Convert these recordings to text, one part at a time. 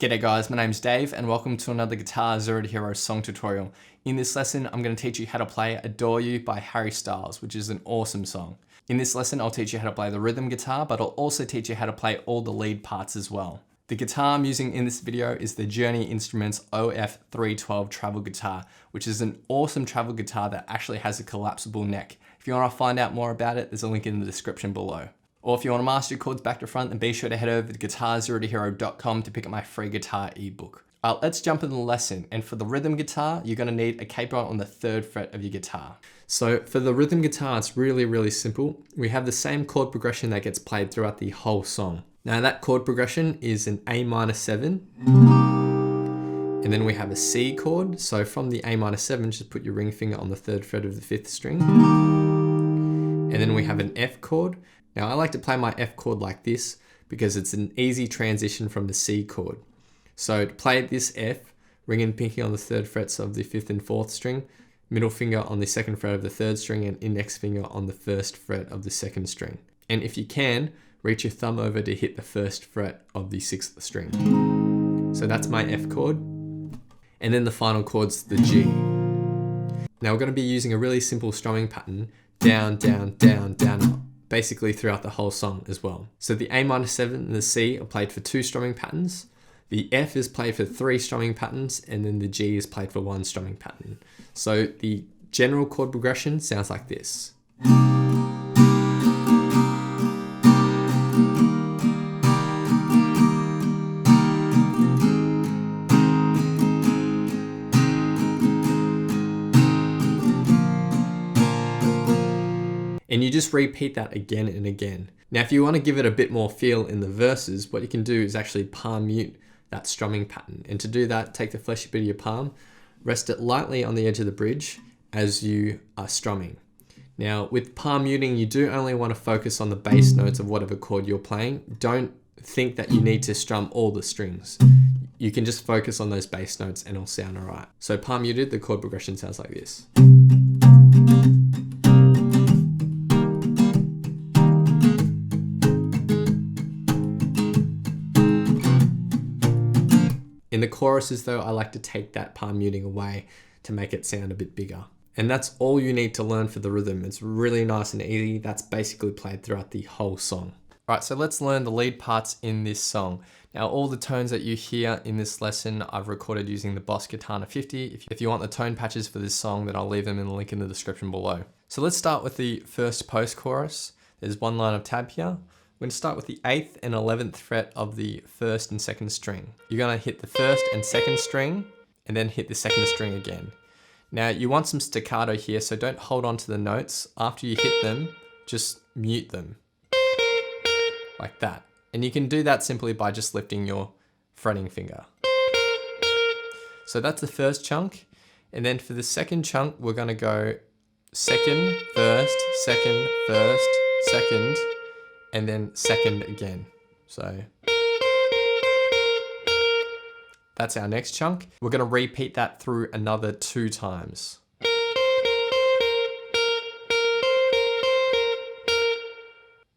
G'day guys, my name's Dave and welcome to another Guitar Zero to Hero song tutorial. In this lesson, I'm going to teach you how to play Adore You by Harry Styles, which is an awesome song. In this lesson, I'll teach you how to play the rhythm guitar, but I'll also teach you how to play all the lead parts as well. The guitar I'm using in this video is the Journey Instruments OF312 travel guitar, which is an awesome travel guitar that actually has a collapsible neck. If you want to find out more about it, there's a link in the description below. Or if you want to master your chords back to front, then be sure to head over to guitarzerotohero.com to pick up my free guitar ebook. Let's jump into the lesson. And for the rhythm guitar, you're going to need a capo on the 3rd fret of your guitar. So for the rhythm guitar, it's really simple. We have the same chord progression that gets played throughout the whole song. Now that chord progression is an A minor 7. And then we have a C chord. So from the A minor 7, just put your ring finger on the 3rd fret of the 5th string. And then we have an F chord. Now I like to play my F chord like this because it's an easy transition from the C chord. So to play this F, ring and pinky on the 3rd frets of the 5th and 4th string, middle finger on the 2nd fret of the 3rd string, and index finger on the 1st fret of the 2nd string. And if you can, reach your thumb over to hit the 1st fret of the 6th string. So that's my F chord. And then the final chord's the G. Now we're going to be using a really simple strumming pattern, down, down, down, down, up, basically throughout the whole song as well. So the A minor 7 and the C are played for 2 strumming patterns. The F is played for 3 strumming patterns, and then the G is played for 1 strumming pattern. So the general chord progression sounds like this. And you just repeat that again and again. Now, if you want to give it a bit more feel in the verses, what you can do is actually palm mute that strumming pattern. And to do that, take the fleshy bit of your palm, rest it lightly on the edge of the bridge as you are strumming. Now, with palm muting, you do only want to focus on the bass notes of whatever chord you're playing. Don't think that you need to strum all the strings. You can just focus on those bass notes and it'll sound all right. So palm muted, the chord progression sounds like this. In the choruses though, I like to take that palm muting away to make it sound a bit bigger. And that's all you need to learn for the rhythm. It's really nice and easy. That's basically played throughout the whole song. All right, so let's learn the lead parts in this song. Now, all the tones that you hear in this lesson, I've recorded using the Boss KATANA 50. If you want the tone patches for this song, then I'll leave them in the link in the description below. So let's start with the first post-chorus. There's one line of tab here. We're going to start with the 8th and 11th fret of the 1st and 2nd string. You're going to hit the 1st and 2nd string and then hit the 2nd string again. Now you want some staccato here, so don't hold on to the notes. After you hit them, just mute them like that. And you can do that simply by just lifting your fretting finger. So that's the first chunk. And then for the second chunk, we're going to go 2nd, 1st, 2nd, 1st, 2nd, and then 2nd again. So that's our next chunk. We're going to repeat that through another 2 times.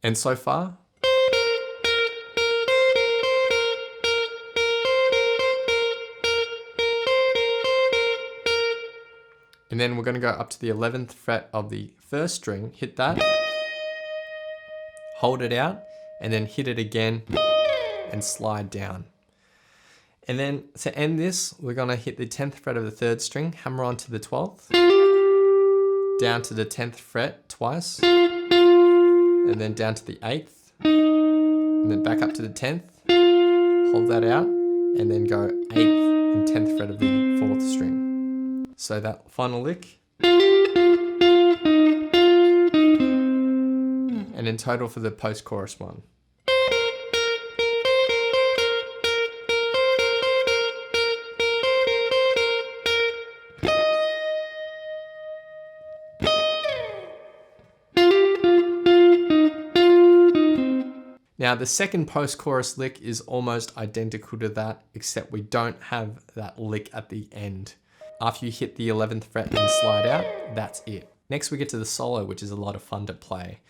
And so far. And then we're going to go up to the 11th fret of the 1st string, hit that, hold it out, and then hit it again and slide down. And then to end this, we're going to hit the 10th fret of the 3rd string, hammer onto the 12th, down to the 10th fret twice, and then down to the 8th, and then back up to the 10th, hold that out, and then go 8th and 10th fret of the 4th string. So that final lick. And in total for the post-chorus one. Now the second post-chorus lick is almost identical to that, except we don't have that lick at the end. After you hit the 11th fret and slide out, that's it. Next we get to the solo, which is a lot of fun to play.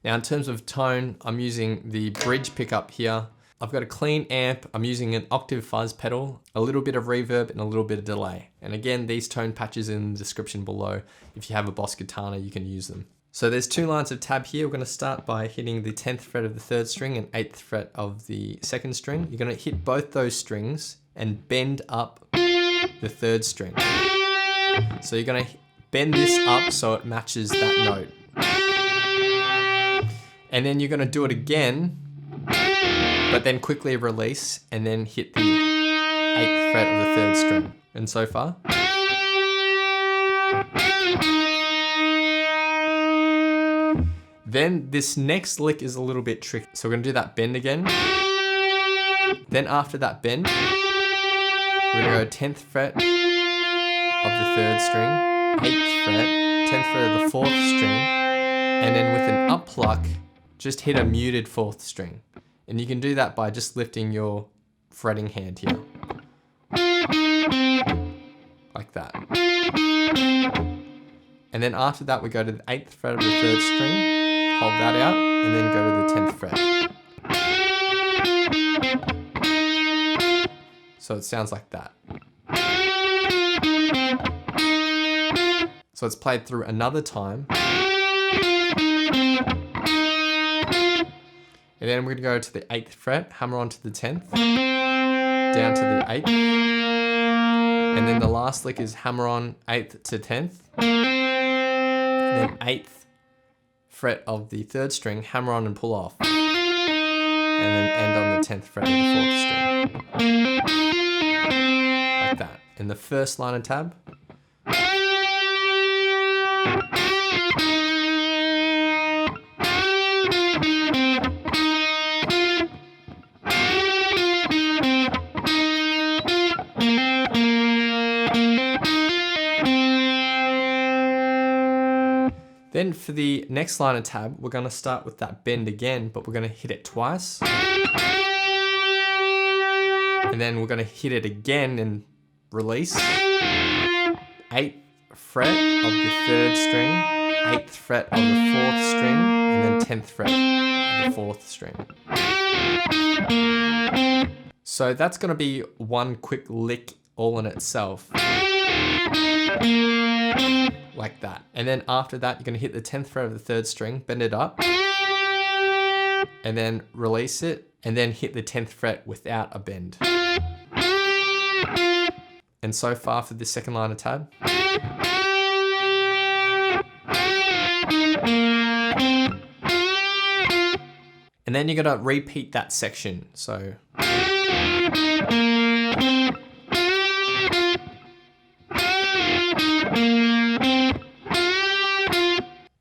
Now in terms of tone, I'm using the bridge pickup here. I've got a clean amp. I'm using an octave fuzz pedal, a little bit of reverb and a little bit of delay. And again, these tone patches in the description below. If you have a Boss Katana, you can use them. So there's 2 lines of tab here. We're gonna start by hitting the 10th fret of the 3rd string and 8th fret of the 2nd string. You're gonna hit both those strings and bend up the 3rd string. So you're gonna bend this up so it matches that note. And then you're gonna do it again, but then quickly release and then hit the 8th fret of the 3rd string. And so far. Then this next lick is a little bit tricky. So we're gonna do that bend again. Then after that bend, we're gonna go 10th fret of the 3rd string, 8th fret, 10th fret of the 4th string, and then with an up pluck, just hit a muted 4th string. And you can do that by just lifting your fretting hand here. Like that. And then after that, we go to the 8th fret of the 3rd string, hold that out, and then go to the 10th fret. So it sounds like that. So it's played through another time. And then we're gonna go to the 8th fret, hammer onto the 10th, down to the 8th. And then the last lick is hammer on 8th to 10th. And then 8th fret of the 3rd string, hammer on and pull off. And then end on the 10th fret of the 4th string. Like that. In the first line of tab. Then for the next line of tab, we're gonna start with that bend again, but we're gonna hit it twice. And then we're gonna hit it again and release. 8th fret of the 3rd string, 8th fret of the 4th string, and then 10th fret of the 4th string. So that's gonna be one quick lick all in itself. Like that. And then after that, you're gonna hit the 10th fret of the 3rd string, bend it up, and then release it, and then hit the 10th fret without a bend. And so far for this second line of tab. And then you're gonna repeat that section. So.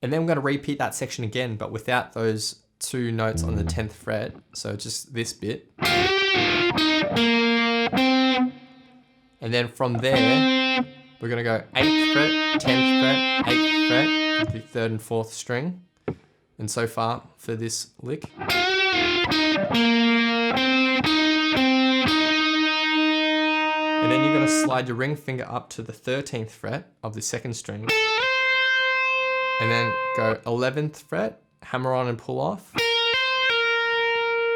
And then we're going to repeat that section again, but without those 2 notes on the 10th fret. So just this bit. And then from there, we're going to go 8th fret, 10th fret, 8th fret, the 3rd and 4th string. And so far for this lick. And then you're going to slide your ring finger up to the 13th fret of the 2nd string. And then go 11th fret, hammer on and pull off.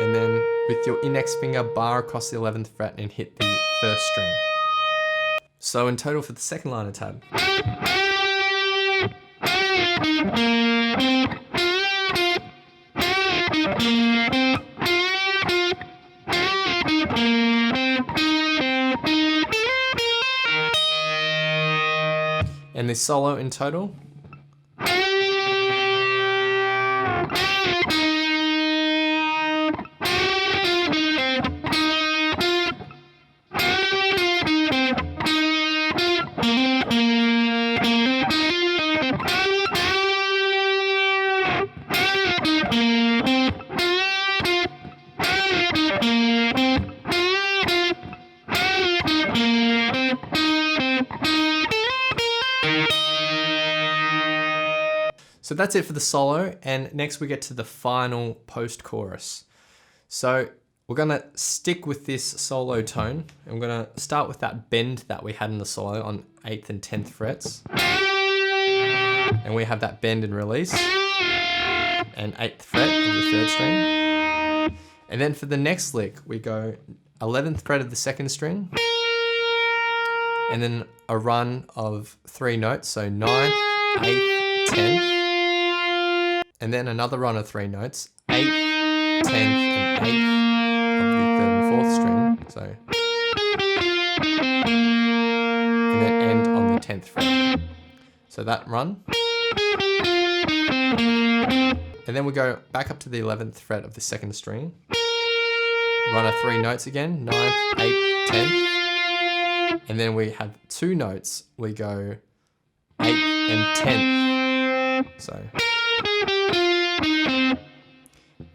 And then with your index finger, bar across the 11th fret and hit the 1st string. So in total for the second line of tab. And this solo in total. So that's it for the solo, and next we get to the final post-chorus. So we're gonna stick with this solo tone, and we're gonna start with that bend that we had in the solo on 8th and 10th frets. And we have that bend and release, and 8th fret of the 3rd string. And then for the next lick, we go 11th fret of the 2nd string, and then a run of 3 notes, so 9th, 8th, 10th, and then another run of 3 notes, 8th, 10th, and 8th of the 3rd and 4th string, so, and then end on the 10th fret. So that run. And then we go back up to the 11th fret of the 2nd string, run of 3 notes again, 9th, 8th, 10th, and then we have 2 notes, we go 8th and 10th, so.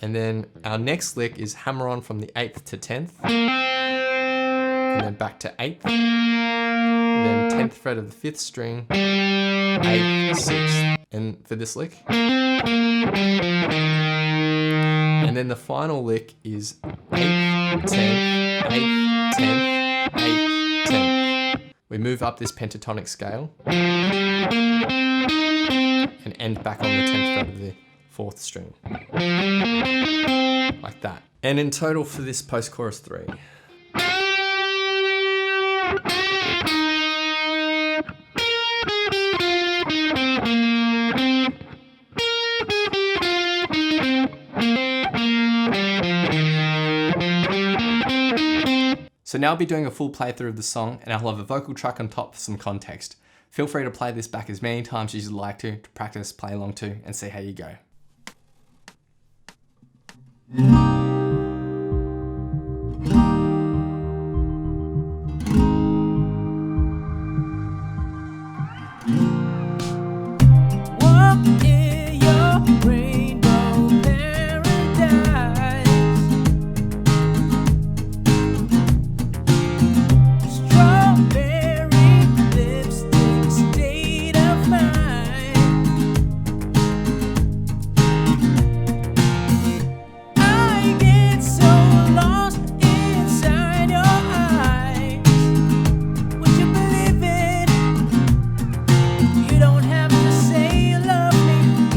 And then our next lick is hammer on from the 8th to 10th, and then back to 8th, and then 10th fret of the 5th string, 8th, 6th, and for this lick. And then the final lick is 8th, 10th, 8th, 10th, 8th, 10th. We move up this pentatonic scale and end back on the 10th fret of the 4th string. Like that. And in total for this post-chorus 3. So now I'll be doing a full playthrough of the song, and I'll have a vocal track on top for some context. Feel free to play this back as many times as you'd like to practice, play along to, and see how you go. You don't have to say you love me.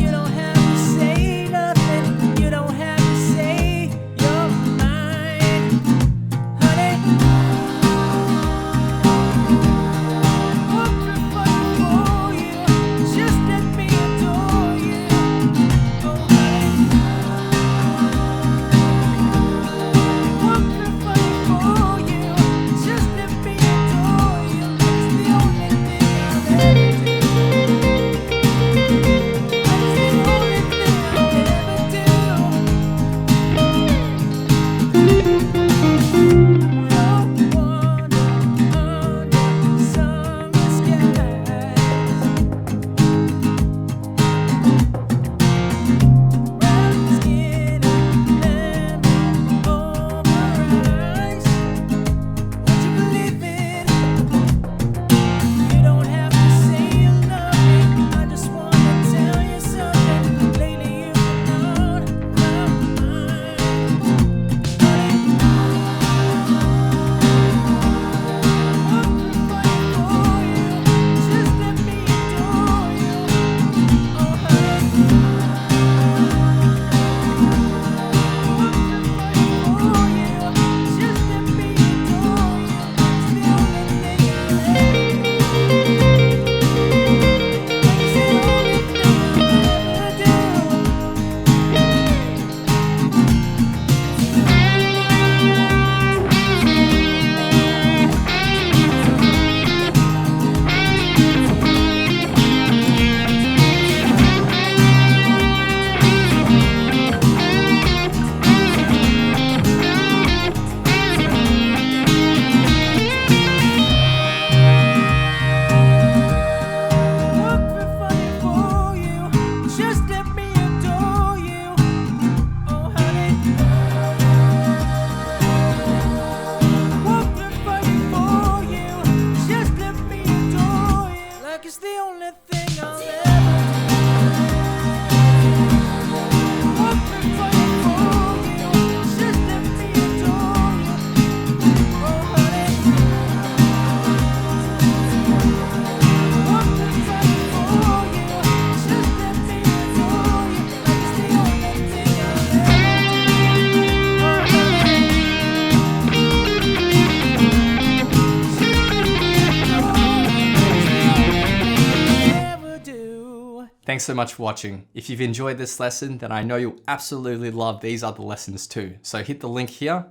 Thanks so much for watching. If you've enjoyed this lesson, then I know you'll absolutely love these other lessons too. So hit the link here,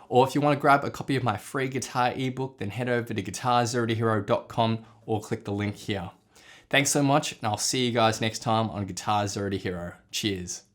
or if you want to grab a copy of my free guitar ebook, then head over to guitarzerotohero.com or click the link here. Thanks so much, and I'll see you guys next time on Guitar Zero to Hero. Cheers.